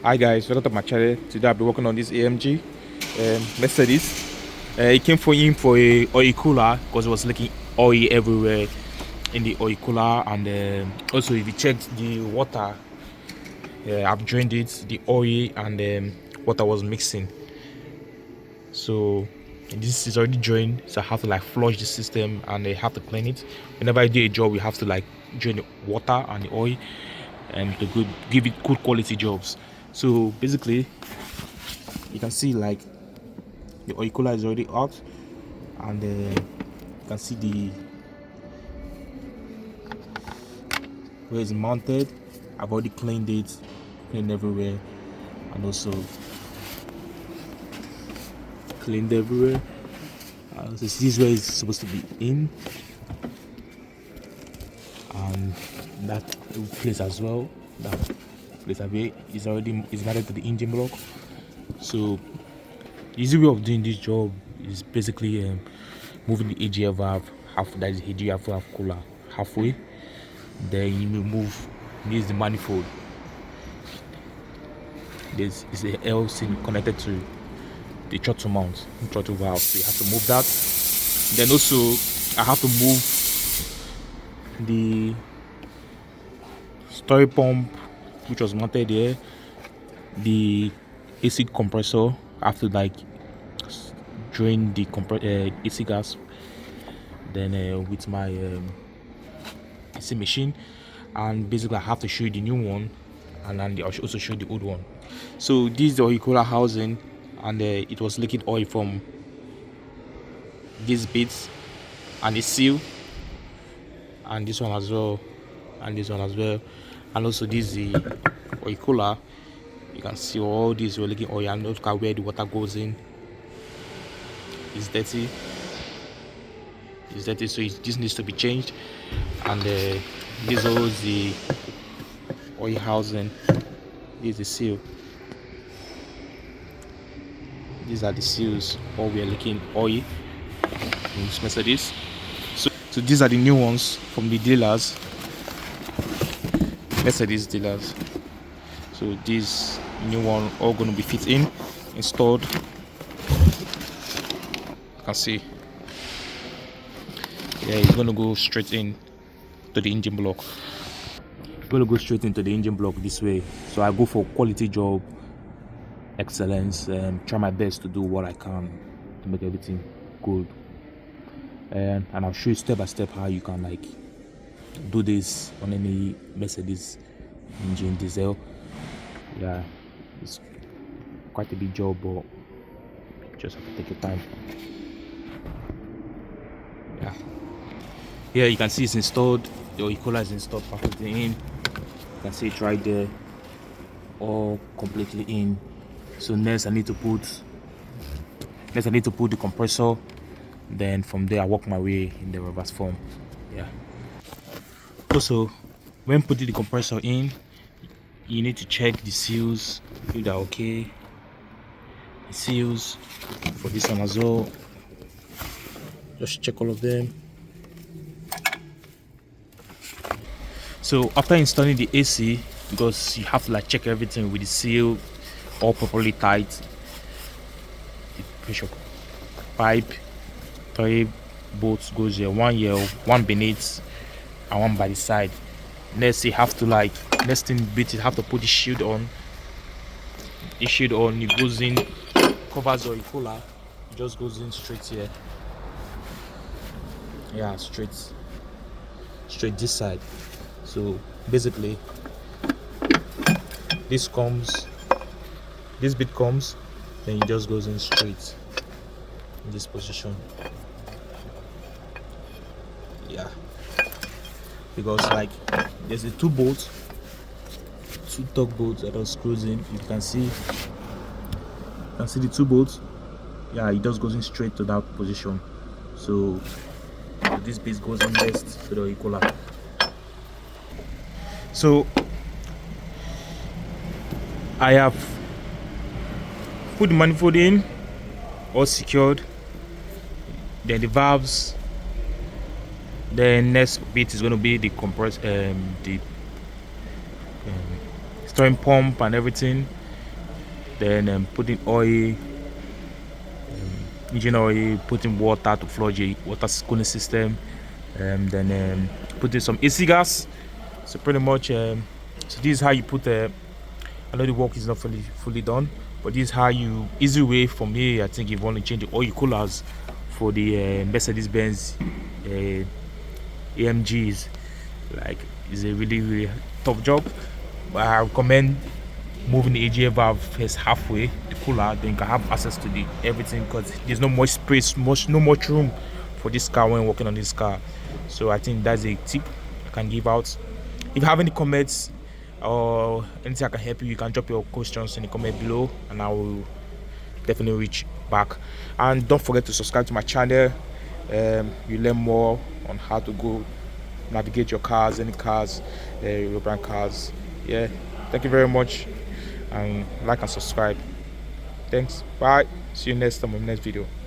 Hi guys, welcome to my channel. Today I'll be working on this AMG Mercedes. It came for him for a oil cooler because it was leaking oil everywhere in the oil cooler, and also if you checked the water, I've drained it, the oil and water was mixing. So this is already drained, so I have to like flush the system and I have to clean it. Whenever I do a job, we have to like drain the water and the oil and to give it good quality jobs. So basically you can see like the oil cooler is already out, and you can see the where it's mounted. I've already cleaned it, cleaned everywhere, and also cleaned everywhere. So this is where it's supposed to be in, and that place as well. That place away is already is mounted to the engine block. So the easy way of doing this job is basically moving the AGF valve half, that is AGF valve cooler halfway. Then you move, this is the manifold. This is the LC connected to the throttle mount, throttle valve. So you have to move that. Then also I have to move the story pump which was mounted here, the AC compressor. I have to like drain the AC gas. Then with my AC machine, and basically I have to show you the new one, and then I'll also show you the old one. So this is the oil cooler housing, and it was leaking oil from these bits and the seal, and this one as well, and this one as well, and also this is the oil cooler. You can see all these were leaking oil, and look at where the water goes in. It's dirty, so this needs to be changed. And this is the oil housing. This is the seal. These are the seals. All we are leaking oil in this Mercedes. So these are the new ones from the dealers, Mercedes dealers. So these new one all going to be fit in, installed. You can see, yeah, it's going to go straight in to the engine block. It's going to go straight into the engine block this way. So I go for quality job, excellence, try my best to do what I can to make everything good. And I'll show you step by step how you can like do this on any Mercedes engine diesel. Yeah, it's quite a big job, but just have to take your time. Yeah, here you can see it's installed. The oil cooler is installed perfectly in. You can see it right there, all completely in. So next I need to put the compressor. Then from there I work my way in the reverse form. Yeah. Also, when putting the compressor in, you need to check the seals if they're okay. The seals for this one as well, just check all of them. So after installing the AC, because you have to like check everything with the seal all properly tight, the pressure pipe, 3 bolts goes here, one here, one beneath and one by the side. Next you have to like, next thing bit, you have to put the shield on. The shield on, it goes in, covers the oil cooler, it just goes in straight here. Yeah, straight this side. So basically this bit comes, then it just goes in straight in this position. Yeah, because like there's the 2 bolts, 2 torque bolts that are screws in. You can see the 2 bolts. Yeah, it just goes in straight to that position. So this bit goes in next to the oil cooler. So I have put the manifold in, all secured. Then the valves. Then next bit is going to be the steering pump and everything. then putting oil, engine oil, putting water to flush a water cooling system, then putting some AC gas. So pretty much, so this is how you put. I know the work is not fully done, but this is how you easy way for me. I think if you want to change the oil coolers for the Mercedes-Benz AMGs, like it's a really tough job. But I recommend moving the AGA valve first halfway the cooler, then you can have access to the everything, because there's no much space, no much room for this car when working on this car. So I think that's a tip I can give out. If you have any comments or anything I can help you, you can drop your questions in the comment below and I will definitely reach back. And don't forget to subscribe to my channel. You learn more on how to go navigate your cars, any cars, your brand cars. Yeah, thank you very much, and like and subscribe. Thanks, bye, see you next time on the next video.